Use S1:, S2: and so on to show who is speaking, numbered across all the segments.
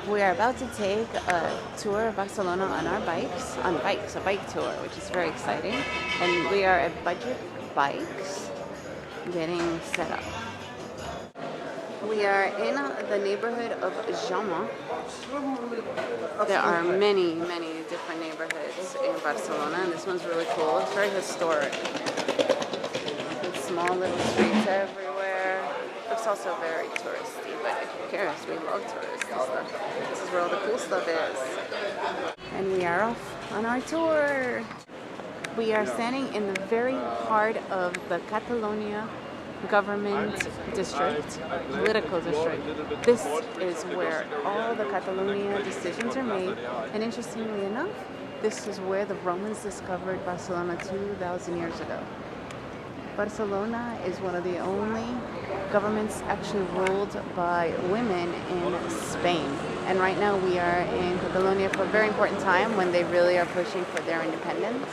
S1: We are about to take a tour of Barcelona on our bikes, a bike tour, which is very exciting. And we are at Budget Bikes getting set up. We are in the neighborhood of Jaume. There are many, many different neighborhoods in Barcelona, and this one's really cool. It's very historic. With small little streets everywhere. Looks also very touristy, but who cares? We love touristy stuff. This is where all the cool stuff is. And we are off on our tour. We are standing in the very heart of the Catalonia government district, political district. This is where all the Catalonia decisions are made. And interestingly enough, this is where the Romans discovered Barcelona 2,000 years ago. Barcelona is one of the only governments actually ruled by women in Spain. And right now we are in Catalonia for a very important time when they really are pushing for their independence.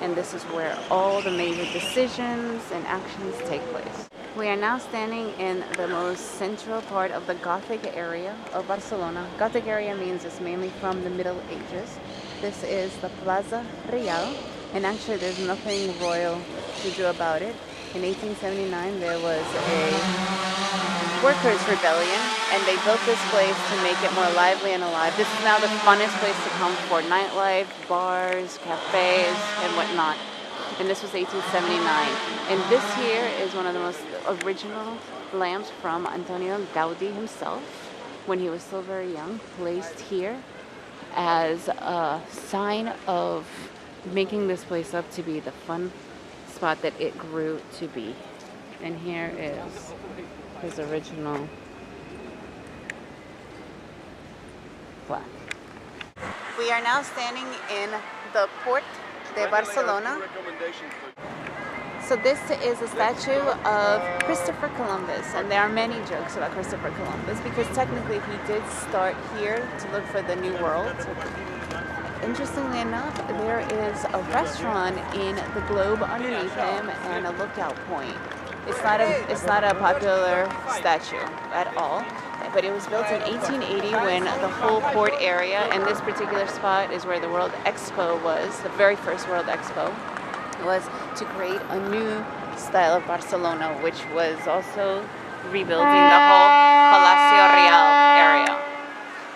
S1: And this is where all the major decisions and actions take place. We are now standing in the most central part of the Gothic area of Barcelona. Gothic area means it's mainly from the Middle Ages. This is the Plaza Real, and actually there's nothing royal to do about it. In 1879 there was a workers' rebellion, and they built this place to make it more lively and alive. This is now the funnest place to come for nightlife, bars, cafes, and whatnot. And this was 1879. And this here is one of the most original lamps from Antonio Gaudi himself, when he was still very young, placed here as a sign of making this place up to be the fun spot that it grew to be. And here is his original plaque. We are now standing in the Port of Barcelona. So this is a statue of Christopher Columbus, and there are many jokes about Christopher Columbus because technically he did start here to look for the New World. Interestingly enough, there is a restaurant in the globe underneath him and a lookout point. It's not a popular statue at all, but it was built in 1880 when the whole port area, and this particular spot is where the World Expo was, the very first World Expo, was to create a new style of Barcelona, which was also rebuilding the whole Palacio Real area.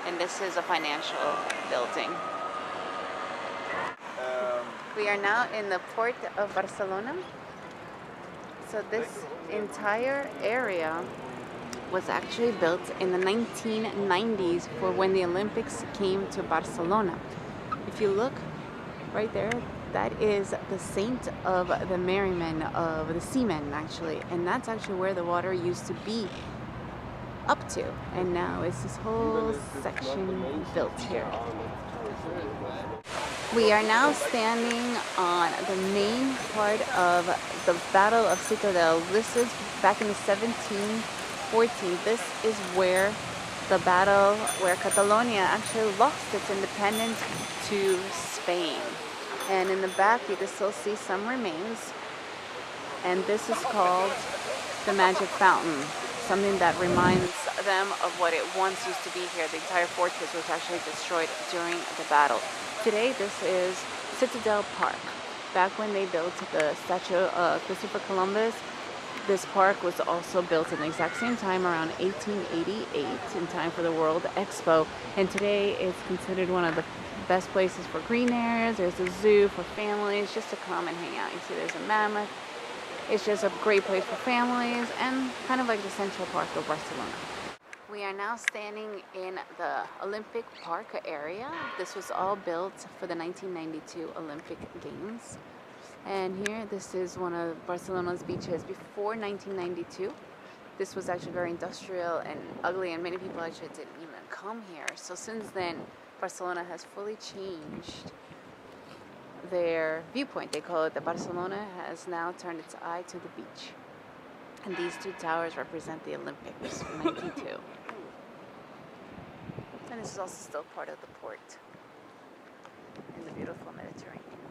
S1: And this is a financial building. We are now in the Port of Barcelona. So this entire area was actually built in the 1990s for when the Olympics came to Barcelona. If you look right there, that is the Saint of the Merrymen, of the Seamen actually, and that's actually where the water used to be up to, and now it's this whole section built here. We are now standing on the main part of the Battle of Citadel. This is back in the 1714. This is where the battle, where Catalonia actually lost its independence to Spain. And in the back you can still see some remains. And this is called the Magic Fountain, something that reminds them of what it once used to be here. The entire fortress was actually destroyed during the battle. Today, this is Citadel Park. Back when they built the statue of Christopher Columbus, this park was also built in the exact same time, around 1888, in time for the World Expo. And today, it's considered one of the best places for green areas. There's a zoo for families just to come and hang out. You see there's a mammoth. It's just a great place for families and kind of like the Central Park of Barcelona. We are now standing in the Olympic Park area. This was all built for the 1992 Olympic Games. And here, this is one of Barcelona's beaches. Before 1992, this was actually very industrial and ugly, and many people actually didn't even come here. So since then, Barcelona has fully changed their viewpoint. They call it that Barcelona has now turned its eye to the beach. And these two towers represent the Olympics from 92. And this is also still part of the port in the beautiful Mediterranean.